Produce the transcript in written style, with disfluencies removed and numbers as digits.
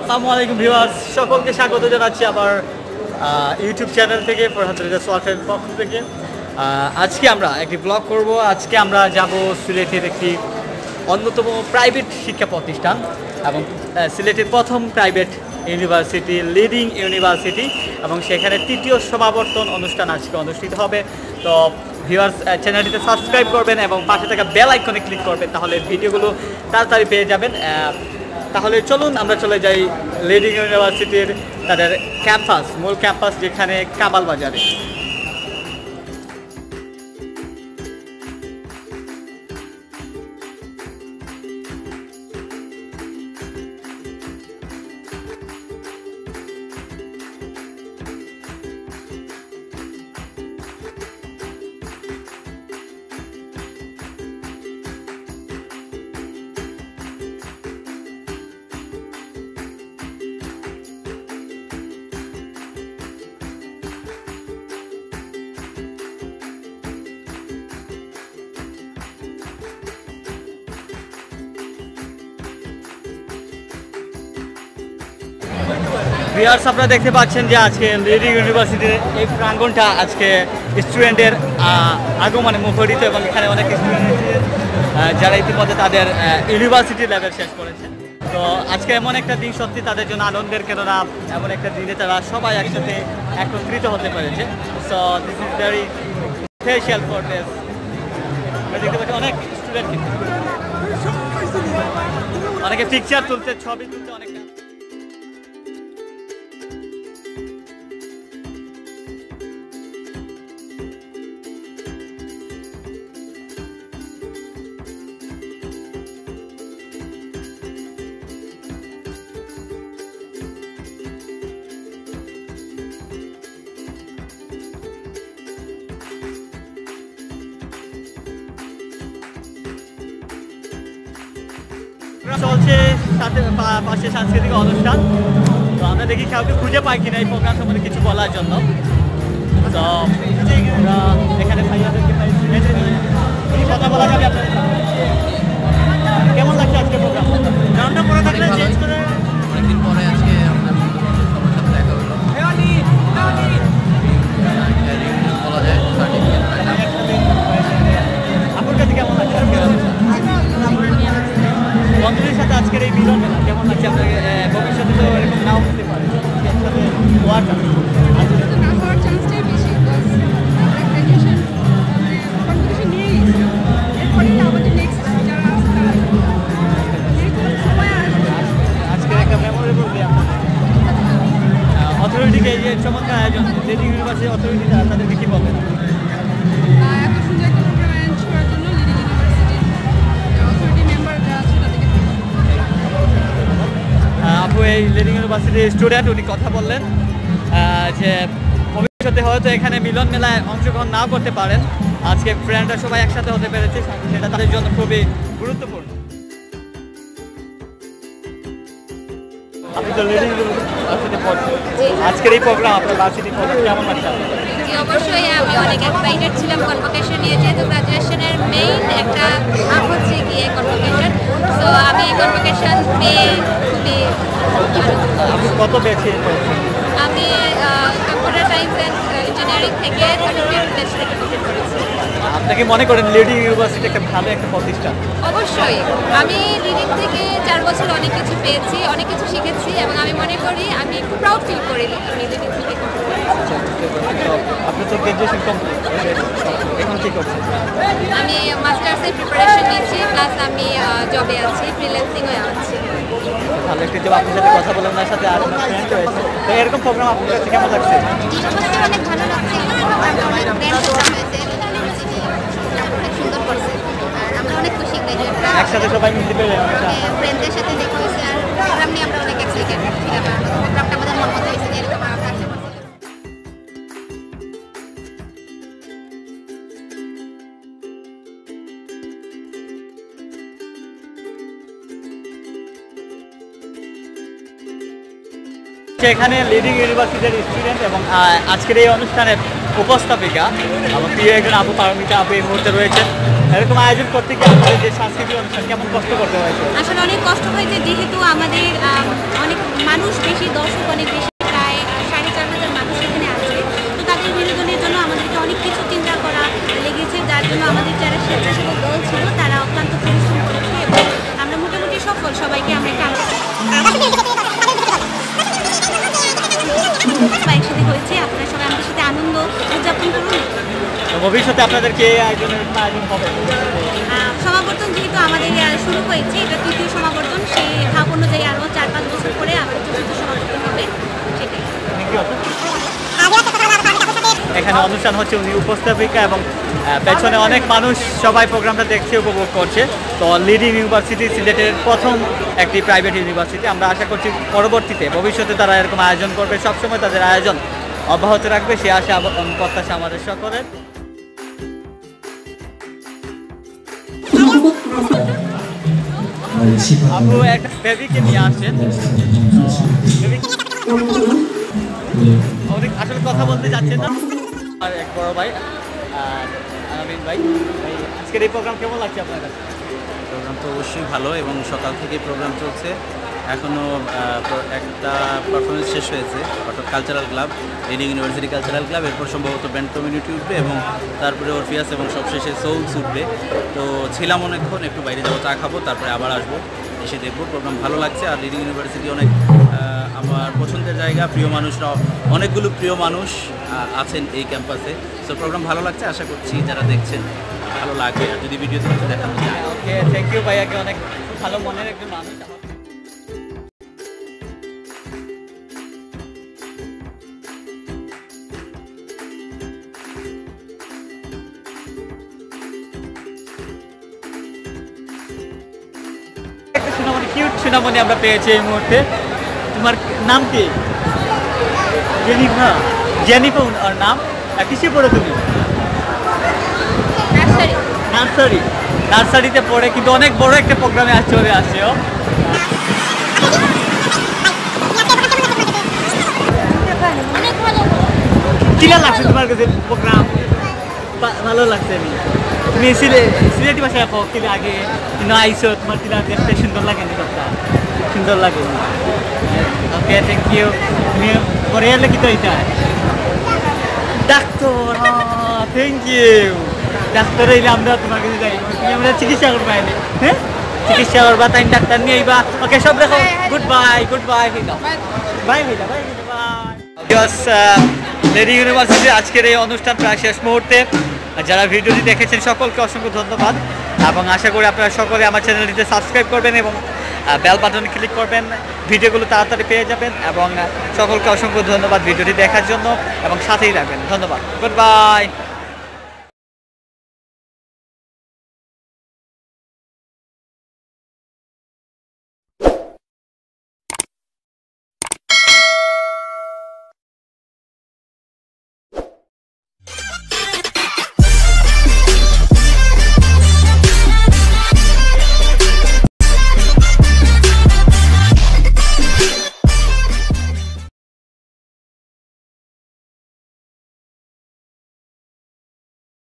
আসসালামু আলাইকুম ভিউয়ার্স, সকলকে স্বাগত জানাচ্ছি আবার ইউটিউব চ্যানেল থেকে ফরহাদ রেজা সোয়াফের পক্ষ থেকে। আজকে আমরা একটি ব্লগ করব। আজকে আমরা যাব সিলেটের একটি অন্যতম প্রাইভেট শিক্ষা প্রতিষ্ঠান এবং সিলেটের প্রথম প্রাইভেট ইউনিভার্সিটি, লিডিং ইউনিভার্সিটি, এবং সেখানে তৃতীয় সমাবর্তন অনুষ্ঠান আজকে অনুষ্ঠিত হবে। তো ভিউয়ার্স, চ্যানেলটিতে সাবস্ক্রাইব করবেন এবং পাশে থাকা বেল আইকনে ক্লিক করবেন, তাহলে ভিডিওগুলো তাড়াতাড়ি পেয়ে যাবেন। তাহলে চলুন আমরা চলে যাই লিডিং ইউনিভার্সিটির তাদের ক্যাম্পাস, মূল ক্যাম্পাস, যেখানে কামাল বাজারে। ভিউয়ার্স, আপনারা দেখতে পাচ্ছেন যে আজকে লিডিং ইউনিভার্সিটির এই প্রাঙ্গণটা আজকে স্টুডেন্টের আগমনে মুখরিত, এবং এখানে অনেক স্টুডেন্ট যারা ইতিমধ্যে তাদের ইউনিভার্সিটি লেভেল শেষ করেছেন। তো আজকে এমন একটা দিন সত্যি তাদের জন্য আনন্দের, কেননা এমন একটা দিনে তারা সবাই একসাথে একত্রিত হতে পেরেছে। So this is very special for this. দেখতে পাচ্ছি অনেক স্টুডেন্ট, অনেকে পিকচার তুলতে, ছবি তুলতে, অনেক চলছে, সাথে পাশে সাংস্কৃতিক অনুষ্ঠান। তো আমরা দেখি কাউকে খুঁজে পাই কিনা এই প্রোগ্রাম সম্বন্ধে কিছু বলার জন্য। তো আমরা এখানে ভাইয়াদেরকে পাই, কথা বলা যাবে আপনাদের। কেমন লাগছে আজকে প্রোগ্রাম? নামটা পরে থাকলে চেঞ্জ করে। অনেকদিন পরে আজকে আপনার সবার সাথে দেখা হলো, বলা যায় সার্টিফিকেট পাইলাম। আপনার কাছে কেমন লাগছে? বন্ধুদের সাথে আজকের এই মিলন মেলা কেমন লাগছে আপনাকে? ভবিষ্যতে তো এরকম নাও হতে পারে, একসাথে হওয়ার আজকের একটা মেমোরেবল ডে। অথরিটিকে এই যে চমৎকার আয়োজন, লিডিং ইউনিভার্সিটি অথরিটি, তাদেরকে কী বলবেন? আপু এই লিডিং ইউনিভার্সিটির স্টুডেন্ট, উনি কথা বললেন যে ভবিষ্যতে হয়তো এখানে মিলন মেলায় অংশগ্রহণ নাও করতে পারেন, আজকে ফ্রেন্ডরা সবাই একসাথে হতে পেরেছে, সেটা তাদের জন্য খুবই গুরুত্বপূর্ণ। আপনি তো লিডিং ইউনিভার্সিটি পড়ছেন, আজকের এই প্রোগ্রাম, আপনার ভার্সিটি প্রোগ্রাম কেমন লাগছে? জি, অবশ্যই আমি অনেক এক্সাইটেড ছিলাম কনভোকেশন নিয়ে, যেহেতু গ্রাজুয়েশনের মেইন একটা ধাপ হচ্ছে গিয়ে কনভোকেশন। সো আমি কনভোকেশন পেয়ে খুবই আপনি কত বেছে? আমি কম্পিউটার সায়েন্স অ্যান্ড ইঞ্জিনিয়ারিং থেকে সার্টিফিকেট বেস থেকে কমপ্লিট করেছি। আপনাকে মনে করেন লিডিং ইউনিভার্সিটি একটা ভালো একটা প্রতিষ্ঠান? অবশ্যই, আমি লিডিং থেকে 4 বছর অনেক কিছু পেয়েছি, অনেক কিছু শিখেছি, এবং আমি মনে করি আমি একটু প্রাউড ফিল করি আমি লিডিং থেকে। আপনি তো গ্রাজুয়েশন কমপ্লিট, এখন কি করছেন? আমি মাস্টার্সের প্রিপারেশন নিয়েছি, প্লাস আমি জবে আছি, ফ্রিল্যান্সিংয়ে আছি। ভালো একটি জব। আপনার সাথে কথা বলে ওনার সাথে আর আমার ফ্রেন্ড রয়েছে। তো এরকম প্রোগ্রাম আপনার কাছে কেমন লাগছে? অনেক ভালো লাগছে, অনেক সুন্দর করছে, আর আমরা অনেক খুশি গ্রাজুয়েটরা একসাথে সবাই মিলতে পেরে, ফ্রেন্ডদের সাথে দেখা হয়েছে, আর প্রোগ্রাম নিয়ে আমরা অনেক এক্সাইটেড। প্রোগ্রামটা আমাদের মন মতো হয়েছে, এরকম আমরা থাকতে পারছি। এখানে লিডিং ইউনিভার্সিটির স্টুডেন্ট এবং আজকের এই অনুষ্ঠানের উপস্থাপিকা আমার প্রিয় একজন আপু, পারমিতা আপু এই মুহূর্তে রয়েছেন। এরকম আয়োজন করতে গিয়ে আমাদের যে সাংস্কৃতিক অনুষ্ঠান কেমন কষ্ট করতে হয়েছে? আসলে অনেক কষ্ট হয়েছে, যেহেতু আমাদের অনেক মানুষ বেশি, দর্শক অনেক বেশি, প্রায় 4,500 মানুষ এখানে আছে। তো তাদের বিনোদনের জন্য আমাদেরকে অনেক কিছু চিন্তা করা লেগেছে, যার জন্য আমাদের যারা স্বেচ্ছাসেবক দল ছিল তারা অত্যন্ত পরিশ্রম করেছে এবং আমরা মোটামুটি সফল। সবাইকে আমরা একটা একসাথে হয়েছে, আপনারা সবাই আমাদের সাথে আনন্দ উদযাপন করুন। ভবিষ্যতে আপনাদেরকে এই আয়োজনের আয়োজন হবে? সমাবর্তন যেহেতু আমাদের শুরু হয়েছে, এটা 3য় সমাবর্তন, সেই ধাপ অনুযায়ী আরও 4-5 বছর পরে আবার 4th সমাবর্তন হবে, সেটাই। এখানে অনুষ্ঠান হচ্ছে, উনি উপস্থাপিকা এবং পেছনে অনেক মানুষ সবাই প্রোগ্রামটা দেখছে, উপভোগ করছে। তো লিডিং ইউনিভার্সিটি সিলেটের প্রথম একটি প্রাইভেট ইউনিভার্সিটি। আমরা আশা করছি পরবর্তীতে ভবিষ্যতে তারা এরকম আয়োজন করবে, সবসময় তাদের আয়োজন অব্যাহত রাখবে, সে আশা প্রত্যাশা আমাদের সকলের। আপু একটা বেবিকে নিয়ে আসছেন, অনেক আসলে কথা বলতে যাচ্ছেন না। আর এক বড় ভাই আমিন ভাই, আজকের এই প্রোগ্রাম কেমন লাগছে আপনার কাছে? প্রোগ্রাম তো অবশ্যই ভালো এবং সকাল থেকে প্রোগ্রাম চলছে, এখনও একটা পারফরমেন্স শেষ হয়েছে, অর্থাৎ cultural club, leading university cultural club, এরপর সম্ভবত ব্যান্ড কমিউনিটি উঠবে এবং তারপরে অরফিয়াস এবং সবশেষে সোলস উঠবে। তো ছিলাম অনেকক্ষণ, একটু বাইরে যাবো, চা খাবো, তারপরে আবার আসবো, এসে দেখবো। প্রোগ্রাম ভালো লাগছে। আর লিডিং ইউনিভার্সিটি অনেক আমার পছন্দের জায়গা, প্রিয় মানুষরা, অনেকগুলো প্রিয় মানুষ আছেন এই ক্যাম্পাসে। সো প্রোগ্রাম ভালো লাগছে, আশা করছি যারা দেখছেন ভালো লাগবে, আর যদি ভিডিওতে দেখানো যায়। ওকে, থ্যাংক ইউ ভাইয়াকে, অনেক ভালো মনের একজন মানুষ। একটা সোনামণি, কিউট সোনামণি আমরা পেয়েছি এই মুহূর্তে। তোমার নাম কি? জেনিফা। জেনিফা ওর নাম। কিসে পড়ো তুমি? নার্সারি। নার্সারিতে পড়ে, কিন্তু অনেক বড় একটা প্রোগ্রামে চলে আসছে ও। কিনা লাগছে তোমার কাছে প্রোগ্রাম? ভালো লাগছে। তুমি সিলেটি ভাষায় কিনা আগে কিন্তু আইসো, তোমার কিনা দেখতে সুন্দর লাগে নি? কথা সুন্দর লাগে। ওকে, থ্যাংক ইউ। তুমি পরে এলে কি তো এটা ডাক্তার? Thank you. ডাক্তার হইলে আমরা তোমার কাছে যাই, তুমি আমরা চিকিৎসা করবো আইলে। হ্যাঁ, চিকিৎসা করবা, তাই ডাক্তার নিয়ে আইবা। ওকে, সব দেখো। Goodbye, goodbye. Bye ভাইলা, বাই বাই। লিডিং ইউনিভার্সিটির আজকের এই অনুষ্ঠান প্রায় শেষ মুহূর্তে। যারা ভিডিওটি দেখেছেন সকলকে অসংখ্য ধন্যবাদ, এবং আশা করি আপনারা সকলে আমার চ্যানেলটিতে সাবস্ক্রাইব করবেন এবং বেল বাটনে ক্লিক করবেন, ভিডিওগুলো তাড়াতাড়ি পেয়ে যাবেন। এবং সকলকে অসংখ্য ধন্যবাদ ভিডিওটি দেখার জন্য, এবং সাথেই রাখবেন। ধন্যবাদ, গুড বাই।